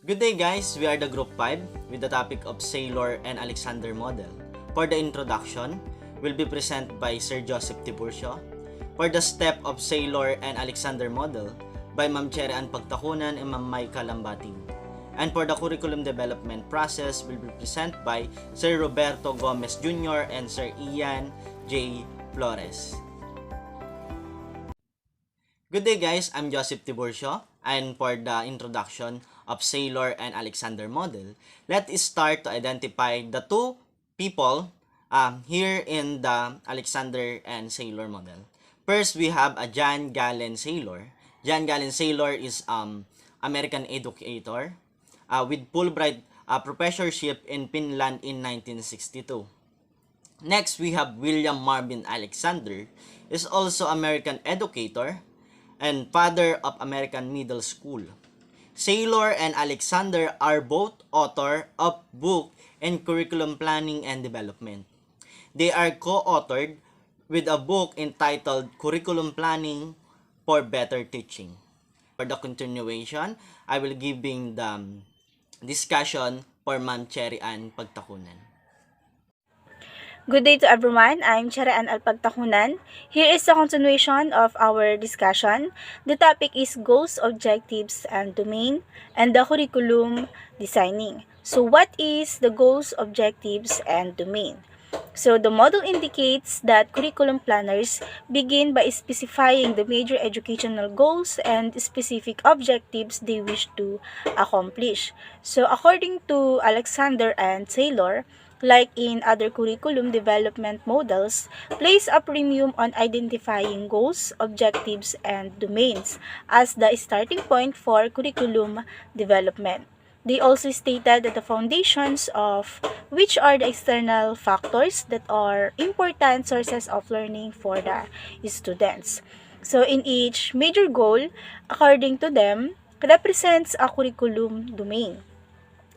Good day guys, we are the group 5 with the topic of Saylor and Alexander model. For the introduction, will be presented by Sir Joseph Tiburcio. For the step of Saylor and Alexander model by Ma'am Cherry Ann Pagtakunan and Ma'am Maika Lambating. And for the curriculum development process will be presented by Sir Roberto Gomez Jr. and Sir Ian J. Flores. Good day guys, I'm Joseph Tiburcio, and for the introduction of Saylor and Alexander model, let's start to identify the two people here in the Alexander and Saylor model. First, we have a John Galen Saylor. John Galen Saylor is American educator with Fulbright professorship in Finland in 1962. Next, we have William Marvin Alexander, is also American educator and father of American Middle School. Saylor and Alexander are both author of book and curriculum planning and development. They are co-authored with a book entitled Curriculum Planning for Better Teaching. For the continuation, I will giving the discussion for Ma'am Cherry Ann Pagtakunan. Good day to everyone. I'm Charaan Alpagtakunan. Here is the continuation of our discussion. The topic is goals, objectives, and domain, and the curriculum designing. So what is the goals, objectives, and domain? So the model indicates that curriculum planners begin by specifying the major educational goals and specific objectives they wish to accomplish. So according to Alexander and Saylor, like in other curriculum development models, place a premium on identifying goals, objectives, and domains as the starting point for curriculum development. They also stated that the foundations of which are the external factors that are important sources of learning for the students. So in each major goal, according to them, represents a curriculum domain.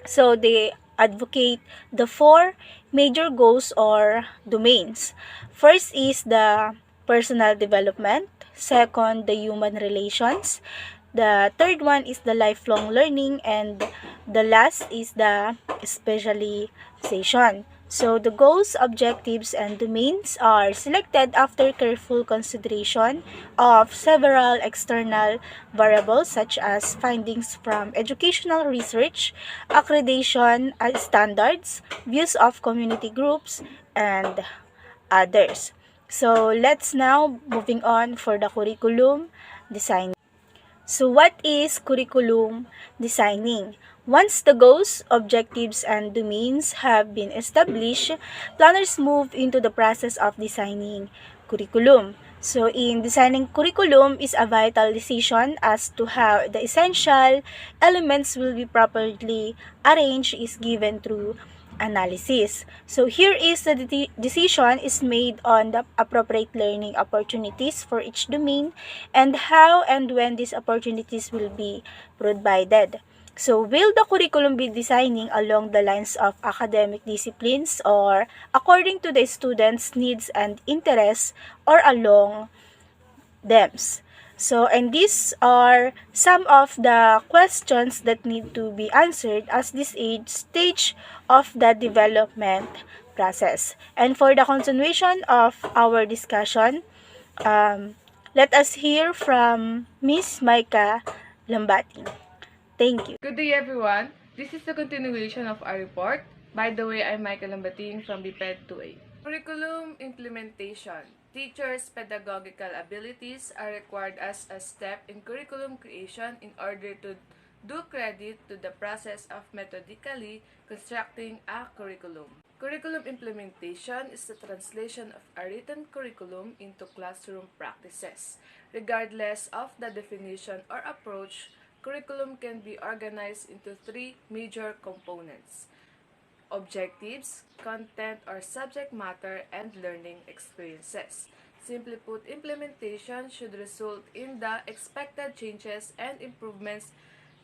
So they advocate the four major goals or domains. First is the personal development, second the human relations, the third one is the lifelong learning, and the last is the specialization. So the goals, objectives, and domains are selected after careful consideration of several external variables such as findings from educational research, accreditation standards, views of community groups, and others. So let's now moving on for the curriculum design. So what is curriculum designing? Once the goals, objectives, and domains have been established, planners move into the process of designing curriculum. So in designing curriculum is a vital decision as to how the essential elements will be properly arranged is given through analysis. So here is the decision is made on the appropriate learning opportunities for each domain and how and when these opportunities will be provided. So will the curriculum be designing along the lines of academic disciplines or according to the students' needs and interests or along thems? So, and these are some of the questions that need to be answered as this stage of the development process. And for the continuation of our discussion, let us hear from Miss Maika Lambating. Thank you. Good day, everyone. This is the continuation of our report. By the way, I'm Michael Lambating from BPED 2A. Curriculum implementation. Teachers' pedagogical abilities are required as a step in curriculum creation in order to do credit to the process of methodically constructing a curriculum. Curriculum implementation is the translation of a written curriculum into classroom practices. Regardless of the definition or approach, curriculum can be organized into three major components: objectives, content or subject matter, and learning experiences. Simply put, implementation should result in the expected changes and improvements.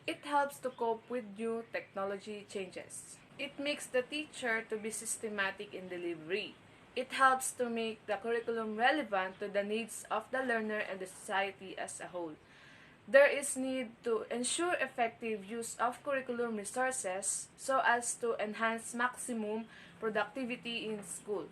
It helps to cope with new technology changes. It makes the teacher to be systematic in delivery. It helps to make the curriculum relevant to the needs of the learner and the society as a whole. There is need to ensure effective use of curriculum resources so as to enhance maximum productivity in school.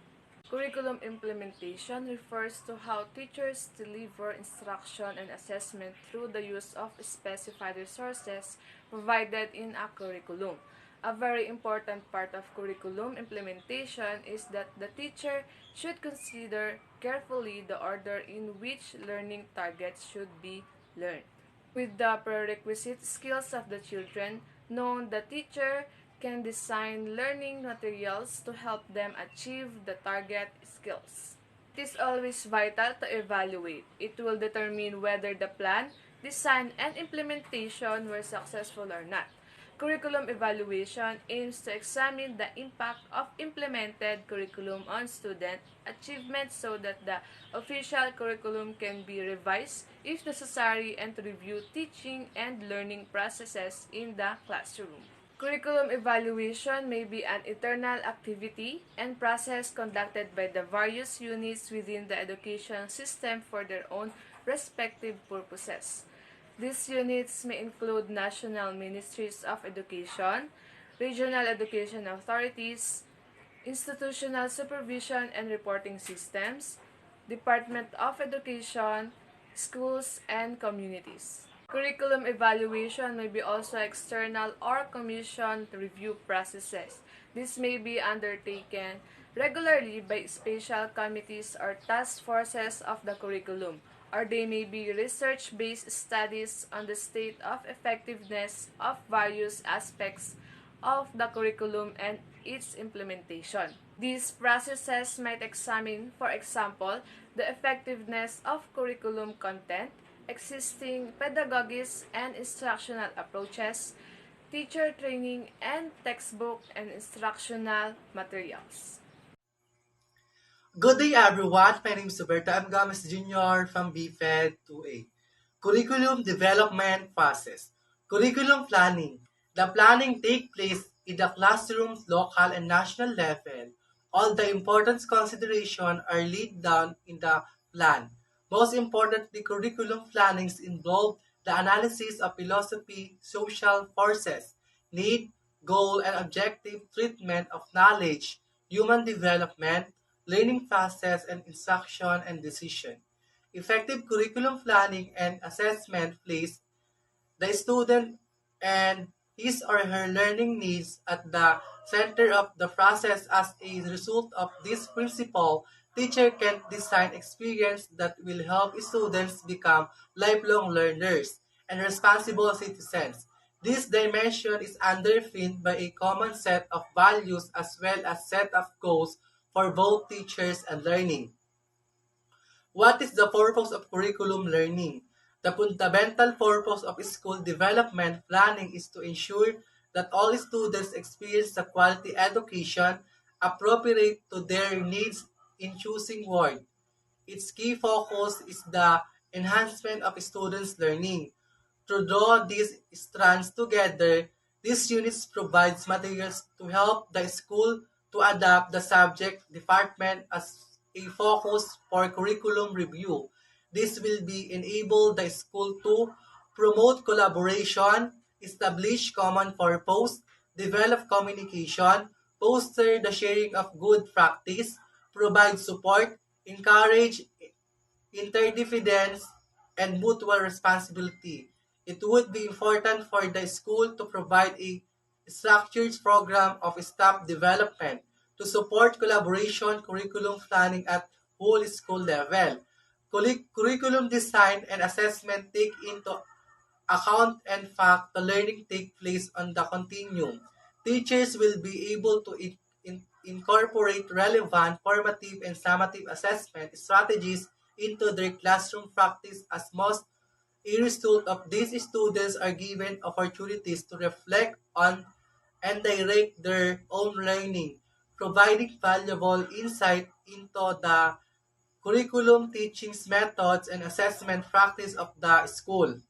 Curriculum implementation refers to how teachers deliver instruction and assessment through the use of specified resources provided in a curriculum. A very important part of curriculum implementation is that the teacher should consider carefully the order in which learning targets should be learned. With the prerequisite skills of the children known, the teacher can design learning materials to help them achieve the target skills. It is always vital to evaluate. It will determine whether the plan, design, and implementation were successful or not. Curriculum evaluation aims to examine the impact of implemented curriculum on student achievement so that the official curriculum can be revised if necessary and to review teaching and learning processes in the classroom. Curriculum evaluation may be an internal activity and process conducted by the various units within the education system for their own respective purposes. These units may include national ministries of education, regional education authorities, institutional supervision and reporting systems, Department of Education, schools, and communities. Curriculum evaluation may be also external or commissioned review processes. This may be undertaken regularly by special committees or task forces of the curriculum, or they may be research-based studies on the state of effectiveness of various aspects of the curriculum and its implementation. These processes might examine, for example, the effectiveness of curriculum content, existing pedagogies and instructional approaches, teacher training, and textbook and instructional materials. Good day everyone, my name is Roberto M. Gomez Jr. from BFED 2A. Curriculum Development Process. Curriculum Planning. The planning takes place in the classroom's local and national level. All the important considerations are laid down in the plan. Most importantly, curriculum plannings involve the analysis of philosophy, social forces, need, goal, and objective treatment of knowledge, human development, learning process, and instruction and decision. Effective curriculum planning and assessment place the student and his or her learning needs at the center of the process. As a result of this principle, teacher can design experience that will help students become lifelong learners and responsible citizens. This dimension is underpinned by a common set of values as well as set of goals for both teachers and learning. What is the purpose of curriculum learning? The fundamental purpose of school development planning is to ensure that all students experience a quality education appropriate to their needs in choosing word. Its key focus is the enhancement of students' learning. To draw these strands together, this unit provides materials to help the school to adapt the subject department as a focus for curriculum review. This will be enable the school to promote collaboration, establish common purpose, develop communication, foster the sharing of good practice, provide support, encourage interdependence, and mutual responsibility. It would be important for the school to provide a structured program of staff development to support collaboration curriculum planning at whole school level. Curriculum design and assessment take into account and fact the learning take place on the continuum. Teachers will be able to incorporate relevant formative and summative assessment strategies into their classroom practice. As most a result of these, students are given opportunities to reflect on and direct their own learning, providing valuable insight into the curriculum, teachings methods, and assessment practice of the school.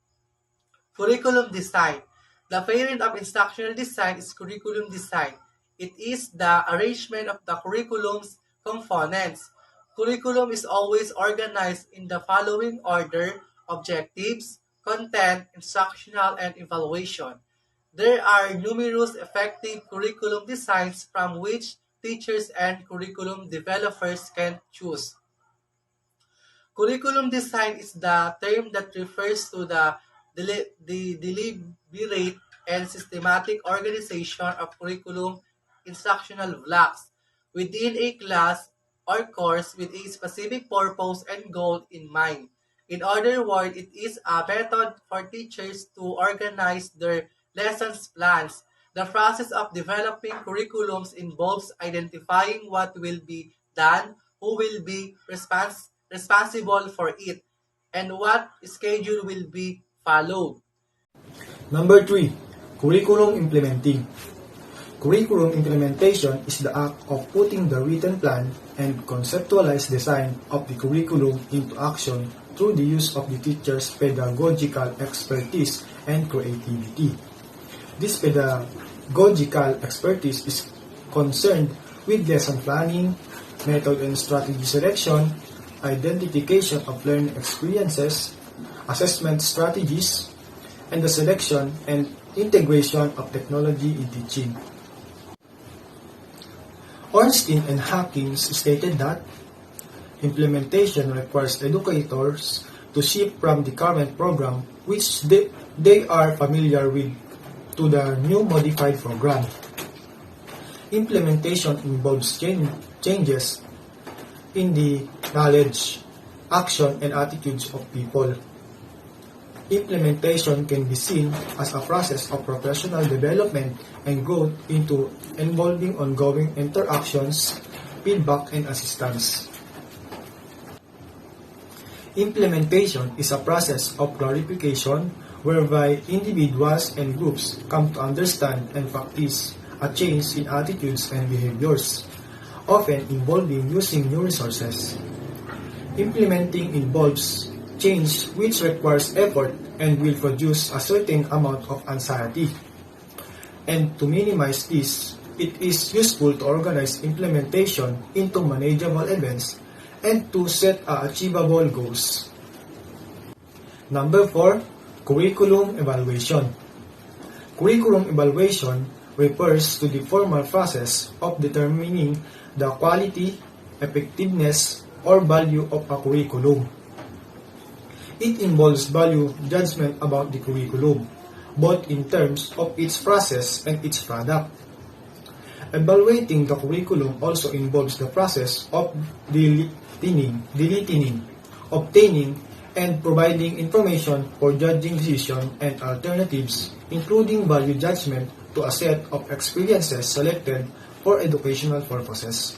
Curriculum design. The parent of instructional design is curriculum design. It is the arrangement of the curriculum's components. Curriculum is always organized in the following order: objectives, content, instructional, and evaluation. There are numerous effective curriculum designs from which teachers and curriculum developers can choose. Curriculum design is the term that refers to the deliberate and systematic organization of curriculum instructional blocks within a class or course with a specific purpose and goal in mind. In other words, it is a method for teachers to organize their lessons plans. The process of developing curriculums involves identifying what will be done, who will be responsible for it, and what schedule will be followed. Number 3. Curriculum implementing. Curriculum implementation is the act of putting the written plan and conceptualized design of the curriculum into action through the use of the teacher's pedagogical expertise and creativity. This pedagogical expertise is concerned with lesson planning, method and strategy selection, identification of learning experiences, assessment strategies, and the selection and integration of technology in teaching. Ornstein and Hawkins stated that implementation requires educators to shift from the current program, which they are familiar with, to the new modified program. Implementation involves changes in the knowledge, action, and attitudes of people. Implementation can be seen as a process of professional development and growth involving ongoing interactions, feedback, and assistance. Implementation is a process of clarification whereby individuals and groups come to understand and practice a change in attitudes and behaviors, often involving using new resources. Implementing involves change which requires effort and will produce a certain amount of anxiety. And to minimize this, it is useful to organize implementation into manageable events and to set achievable goals. Number 4, curriculum evaluation. Curriculum evaluation refers to the formal process of determining the quality, effectiveness, or value of a curriculum. It involves value judgment about the curriculum, both in terms of its process and its product. Evaluating the curriculum also involves the process of deleting, obtaining, and providing information for judging decisions and alternatives, including value judgment to a set of experiences selected for educational purposes.